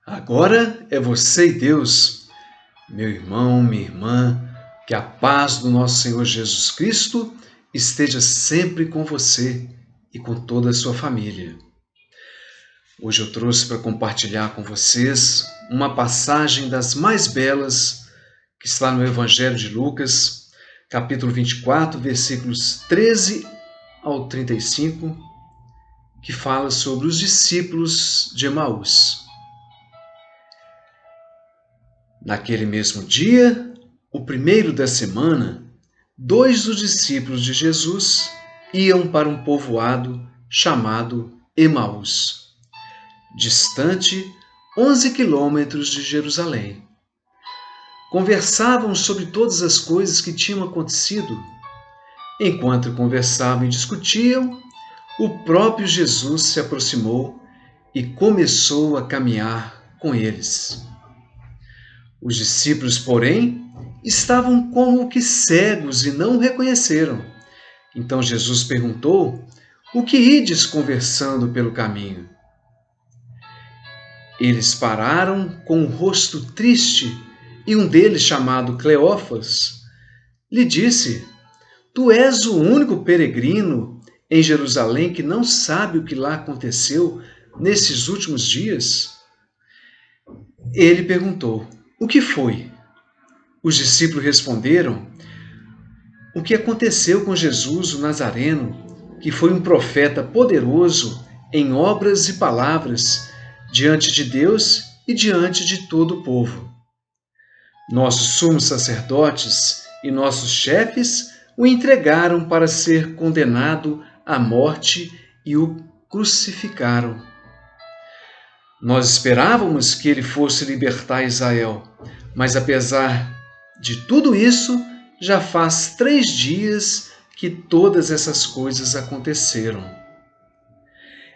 Agora é você e Deus, meu irmão, minha irmã, que a paz do nosso Senhor Jesus Cristo esteja sempre com você e com toda a sua família. Hoje eu trouxe para compartilhar com vocês uma passagem das mais belas que está no Evangelho de Lucas, capítulo 24, versículos 13 ao 35, que fala sobre os discípulos de Emaús. Naquele mesmo dia, o primeiro da semana, 2 dos discípulos de Jesus iam para um povoado chamado Emaús, distante 11 quilômetros de Jerusalém. Conversavam sobre todas as coisas que tinham acontecido. Enquanto conversavam e discutiam, o próprio Jesus se aproximou e começou a caminhar com eles. Os discípulos, porém, estavam como que cegos e não o reconheceram. Então Jesus perguntou: "O que ides conversando pelo caminho?" Eles pararam com o rosto triste e um deles, chamado Cleófas, lhe disse: "Tu és o único peregrino em Jerusalém que não sabe o que lá aconteceu nesses últimos dias?" Ele perguntou: "O que foi?" Os discípulos responderam: "O que aconteceu com Jesus, o Nazareno, que foi um profeta poderoso em obras e palavras diante de Deus e diante de todo o povo. Nossos sumos sacerdotes e nossos chefes o entregaram para ser condenado à morte e o crucificaram. Nós esperávamos que ele fosse libertar Israel, mas apesar de tudo isso, já faz 3 dias que todas essas coisas aconteceram.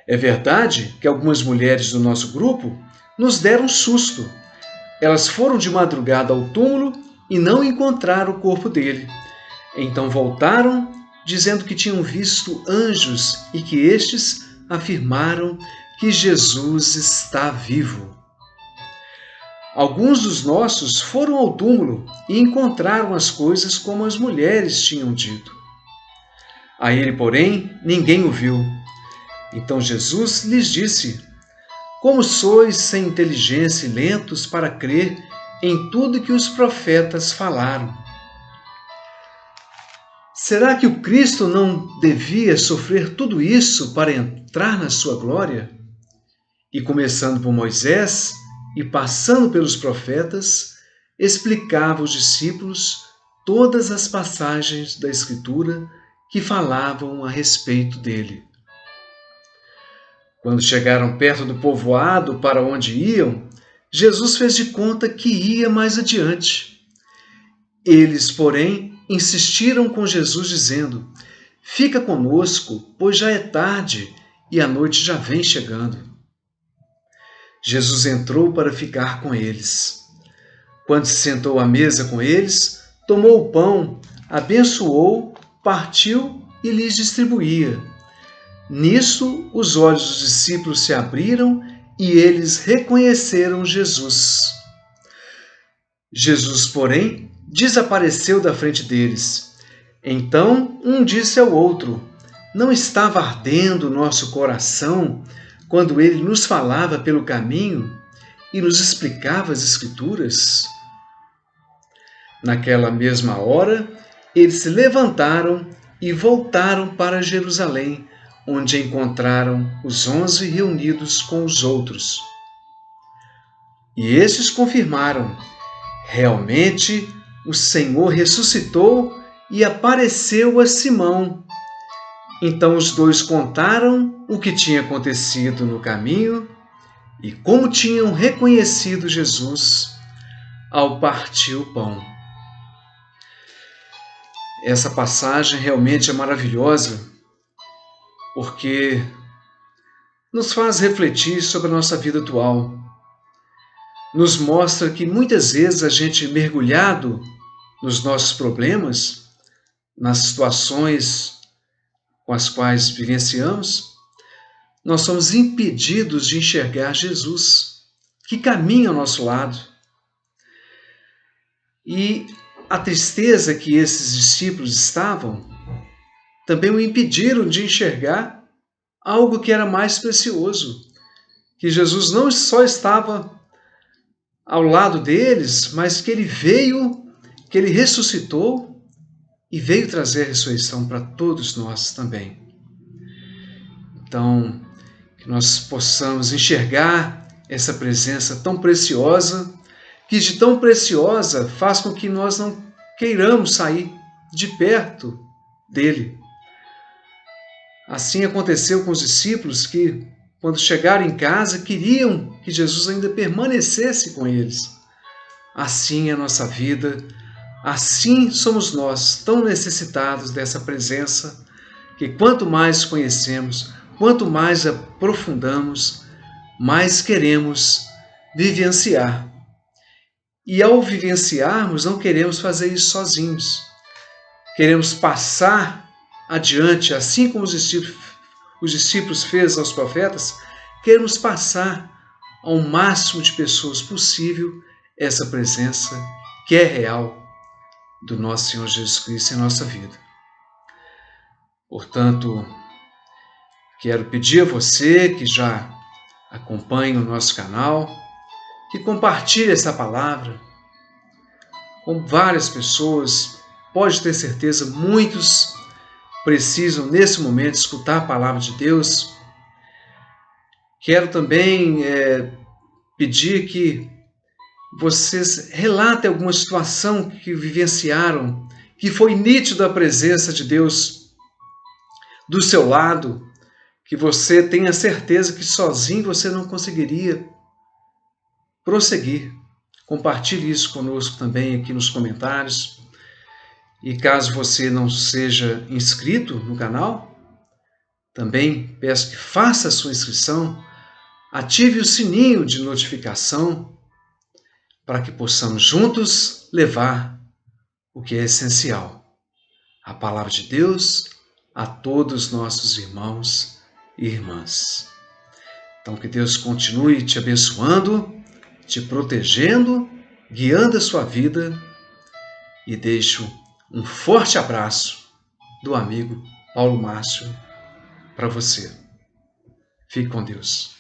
É verdade que algumas mulheres do nosso grupo nos deram um susto. Elas foram de madrugada ao túmulo e não encontraram o corpo dele. Então voltaram, dizendo que tinham visto anjos e que estes afirmaram que Jesus está vivo. Alguns dos nossos foram ao túmulo e encontraram as coisas como as mulheres tinham dito. A ele, porém, ninguém o viu. Então Jesus lhes disse: Como sois sem inteligência e lentos para crer em tudo que os profetas falaram? Será que o Cristo não devia sofrer tudo isso para entrar na sua glória? E começando por Moisés e passando pelos profetas, explicava aos discípulos todas as passagens da Escritura que falavam a respeito dele. Quando chegaram perto do povoado para onde iam, Jesus fez de conta que ia mais adiante. Eles, porém, insistiram com Jesus, dizendo: Fica conosco, pois já é tarde e a noite já vem chegando. Jesus entrou para ficar com eles. Quando se sentou à mesa com eles, tomou o pão, abençoou, partiu e lhes distribuía. Nisso, os olhos dos discípulos se abriram e eles reconheceram Jesus. Jesus, porém, desapareceu da frente deles. Então um disse ao outro: Não estava ardendo nosso coração quando ele nos falava pelo caminho e nos explicava as Escrituras? Naquela mesma hora, eles se levantaram e voltaram para Jerusalém, onde encontraram os 11 reunidos com os outros. E estes confirmaram: realmente o Senhor ressuscitou e apareceu a Simão. Então os dois contaram o que tinha acontecido no caminho e como tinham reconhecido Jesus ao partir o pão. Essa passagem realmente é maravilhosa, porque nos faz refletir sobre a nossa vida atual. Nos mostra que muitas vezes a gente, mergulhado nos nossos problemas, nas situações com as quais vivenciamos, nós somos impedidos de enxergar Jesus. que caminha ao nosso lado. E a tristeza que esses discípulos estavam também o impediram de enxergar algo que era mais precioso, que Jesus não só estava ao lado deles, mas que ele veio, que ele ressuscitou e veio trazer a ressurreição para todos nós também. Então, que nós possamos enxergar essa presença tão preciosa, que de tão preciosa faz com que nós não queiramos sair de perto dele. Assim aconteceu com os discípulos que, quando chegaram em casa, queriam que Jesus ainda permanecesse com eles. Assim é a nossa vida, assim somos nós, tão necessitados dessa presença, que quanto mais conhecemos, quanto mais aprofundamos, mais queremos vivenciar. E ao vivenciarmos, não queremos fazer isso sozinhos. Queremos passar adiante, assim como os discípulos fez aos profetas, queremos passar ao máximo de pessoas possível essa presença que é real do nosso Senhor Jesus Cristo em nossa vida. Portanto, quero pedir a você que já acompanha o nosso canal, que compartilhe essa palavra com várias pessoas. Pode ter certeza, muitos precisam nesse momento escutar a palavra de Deus. Quero também pedir que vocês relatem alguma situação que vivenciaram, que foi nítida a presença de Deus do seu lado, que você tenha certeza que sozinho você não conseguiria prosseguir. Compartilhe isso conosco também aqui nos comentários. E caso você não seja inscrito no canal, também peço que faça a sua inscrição, ative o sininho de notificação para que possamos juntos levar o que é essencial, a palavra de Deus a todos os nossos irmãos e irmãs. Então que Deus continue te abençoando, te protegendo, guiando a sua vida, e deixo um forte abraço do amigo Paulo Márcio para você. Fique com Deus.